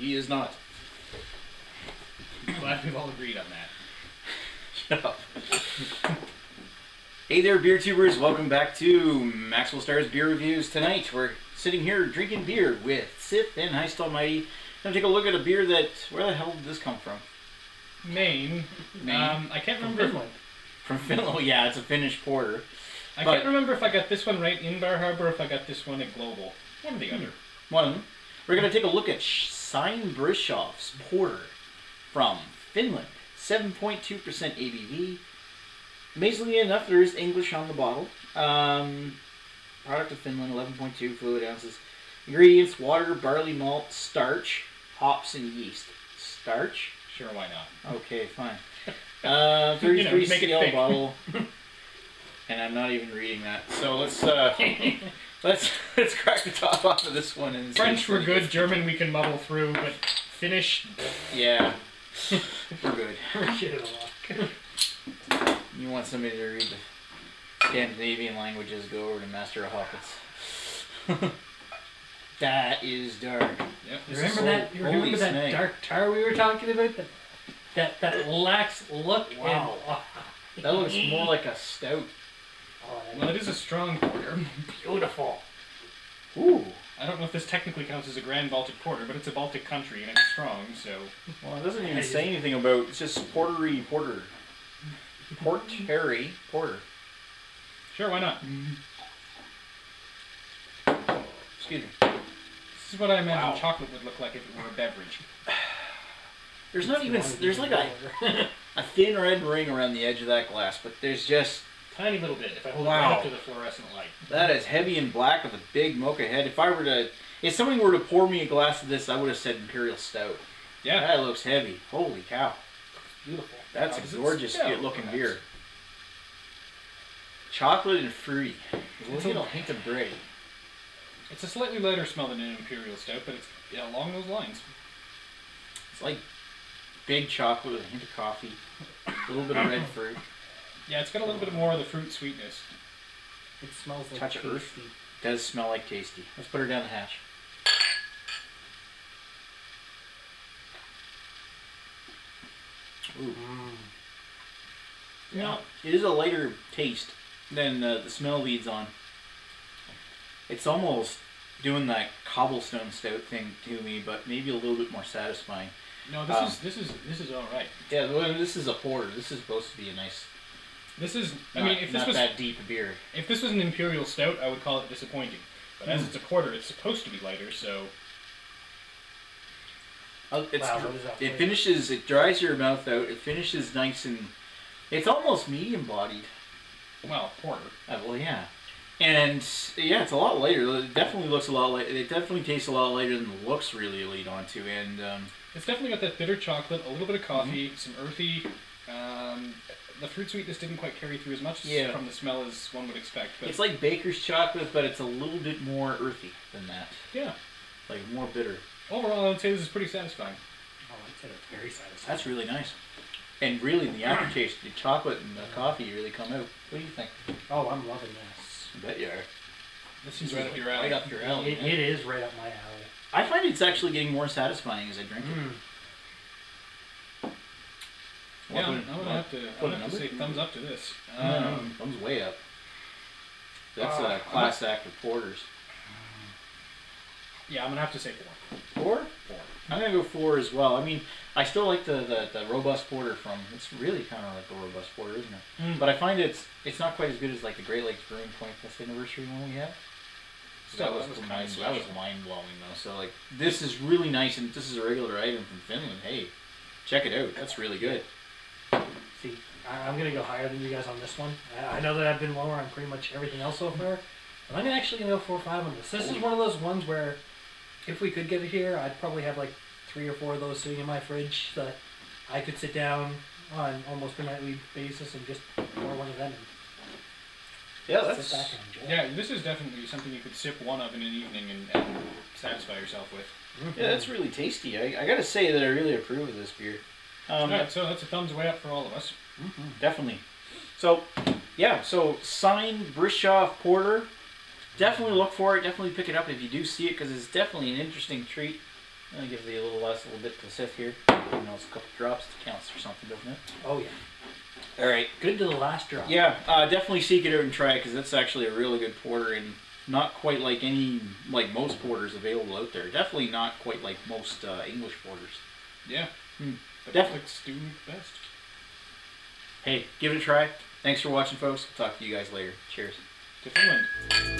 he is not. Glad we've all agreed on that. Shut up. Hey there, beer tubers. Welcome back to Maxwell Starr's Beer Reviews. Tonight, we're sitting here drinking beer with Sith and Heist Almighty. Gonna take a look at a beer that... Where the hell did this come from? Maine. I can't remember. Finland. From Finland. Oh, yeah, it's a Finnish porter. I can't remember if I got this one right in Bar Harbor or if I got this one at Global. One or the other. One of them. We're gonna take a look at Sinebrychoff's porter from Finland. 7.2% ABV. Amazingly enough, there is English on the bottle. Product of Finland, 11.2 fluid ounces. Ingredients: water, barley malt, starch, hops, and yeast. Starch? Sure, why not? Okay, fine. 33 make it CL thick. bottle. And I'm not even reading that. So let's crack the top off of this one. And French we're good, German we can muddle through, but Finnish... Yeah. We're good. We're shit a lot. You want somebody to read the Scandinavian languages, go over to Master of Hoppets. That is dark. Yep, You remember that? You remember that snake. dark tar we were talking about? That lax look. Wow. And, That looks more like a stout. Oh, Well, it is a strong porter. beautiful. Ooh. I don't know if this technically counts as a Grand Baltic Porter, but it's a Baltic country and it's strong, so... Well, it doesn't even say anything about... It's just portery porter. Portery porter. Sure, why not? Excuse me. This is what I imagine Wow. chocolate would look like if it were a beverage. There's not even... There's like a thin red ring around the edge of that glass, but there's just... Tiny little bit, if I hold it Wow. right up to the fluorescent light. That is heavy and black with a big mocha head. If someone were to pour me a glass of this, I would have said Imperial Stout. Yeah. That looks heavy. Holy cow. Beautiful. That's How a does it gorgeous smell, looking perhaps? beer. Chocolate and fruity. A little hint of bread. It's a slightly lighter smell than an Imperial Stout, but it's along those lines. It's like big chocolate with a hint of coffee. A little bit of red fruit. Yeah, it's got a little bit more of the fruit sweetness. It smells like Touch of tasty. earth. Does smell like tasty. Let's put her down the hatch. Ooh. Yeah. It is a lighter taste than the smell leads on. It's almost doing that cobblestone stout thing to me, but maybe a little bit more satisfying. No, this is all right. Yeah, well, this is a porter. This is supposed to be a nice. This is. I Not, mean, if this not was that deep a beer. if this was an Imperial Stout, I would call it disappointing. But as it's a porter, it's supposed to be lighter, so It's, Wow, what is that it flavor? finishes. It dries your mouth out. It finishes nice and. It's almost medium bodied. well, porter. Well, yeah. And yeah, it's a lot lighter. It definitely looks a lot lighter. It definitely tastes a lot lighter than the looks really lead onto. And It's definitely got that bitter chocolate, a little bit of coffee, some earthy. The fruit sweetness didn't quite carry through as much Yeah. from the smell as one would expect. But it's like baker's chocolate, but it's a little bit more earthy than that. yeah, Like more bitter. overall, I would say this is pretty satisfying. Oh, I'd say it's very satisfying. That's really nice. And really, the aftertaste, the chocolate and the coffee really come out. What do you think? Oh, I'm loving this. I bet you are. This is right up your alley. Right up your alley. It is right up my alley. I find it's actually getting more satisfying as I drink it. Yeah, What- I'm gonna have to. put a I'm gonna have to number? say thumbs up to this. Thumbs way up. That's I'm a class act of porters. Yeah, I'm gonna have to say 4. 4? 4. I'm gonna go 4 as well. I mean, I still like the robust porter from. It's really kind of like a robust porter, isn't it? But I find it's not quite as good as like the Great Lakes Brewing 25th anniversary one we had. Still, that was kinda mind special. blowing though. So like this is really nice, and this is a regular item from Finland. Hey, check it out. That's really good. See, I'm going to go higher than you guys on this one. I know that I've been lower on pretty much everything else so far, but I'm actually going to go 4 or 5 on this. This is one of those ones where if we could get it here, I'd probably have like 3 or 4 of those sitting in my fridge that I could sit down on almost a nightly basis and just pour one of them and Yeah, sit back and enjoy. Yeah, this is definitely something you could sip one of in an evening and satisfy yourself with. Yeah, that's really tasty. I gotta say that I really approve of this beer. Alright, so that's a thumbs way up for all of us. Definitely. So, yeah, so Sinebrychoff Porter. Definitely look for it. Definitely pick it up if you do see it, because it's definitely an interesting treat. I'll give you a little last little bit to sit here. You know, it's a couple drops. It counts for something, doesn't it? Oh, yeah. All right. Good to the last drop. Yeah, definitely seek it out and try it because it's actually a really good porter and not quite like most porters available out there. Definitely not quite like most English porters. Yeah. But Definitely do best. Hey, give it a try. Thanks for watching, folks. We'll talk to you guys later. Cheers. To Finland.